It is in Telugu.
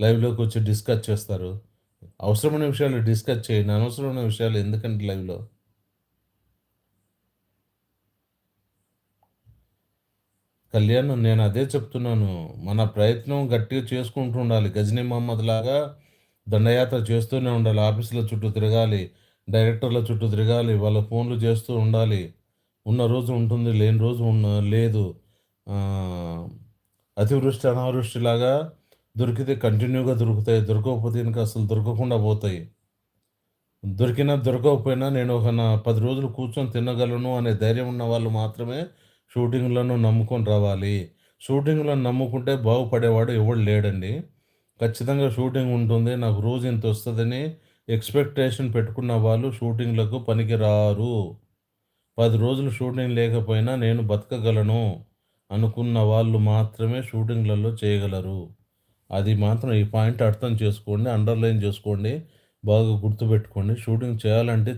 లైవ్‌లోకి వచ్చి డిస్కస్ చేస్తారు. అవసరమైన విషయాలు డిస్కస్ చేయండి. అనవసరమైన విషయాలు ఎందుకండి లైవ్‌లో? కళ్యాణ్ నేను అదే చెప్తున్నాను. మన ప్రయత్నం గట్టిగా చేసుకుంటూ ఉండాలి. 'గజనీ మహమ్మద్‌లాగా' దండయాత్ర చేస్తూనే ఉండాలి. ఆఫీసుల చుట్టూ తిరగాలి. డైరెక్టర్ల చుట్టూ తిరగాలి. వాళ్ళ ఫోన్‌లు చేస్తూ ఉండాలి. ఉన్న రోజు ఉంటుంది. లేని రోజు లేదు. ఆహ్, అతివృష్టి, అనావృష్టిలాగా దొరికితే కంటిన్యూగా దొరుకుతాయి. దొరకకపోతే ఇంక అసలు దొరకకుండా పోతాయి. దొరికినా, దొరకకపోయినా నేను ఒక 10 రోజులు కూర్చొని తినగలను అనే ధైర్యం ఉన్న వాళ్ళు మాత్రమే షూటింగ్‌లను నమ్ముకొని రావాలి. షూటింగ్‌లను నమ్ముకుంటే బాగుపడేవాడు ఎవడు లేడండి. ఖచ్చితంగా షూటింగ్ ఉంటుంది. నాకు రోజు ఇంతొస్తదని ఎక్స్‌పెక్టేషన్ పెట్టుకున్న వాళ్ళు షూటింగ్‌లకు పనికిరారు. 10 రోజులు షూటింగ్ లేకపోయినా నేను బతకగలను అనుకున్న వాళ్ళు మాత్రమే షూటింగ్‌లలో చేయగలరు. అది మాత్రం ఈ పాయింట్ అర్థం చేసుకోండి. అండర్‌లైన్ చేసుకోండి. బాగా గుర్తుపెట్టుకోండి. షూటింగ్ చేయాలంటే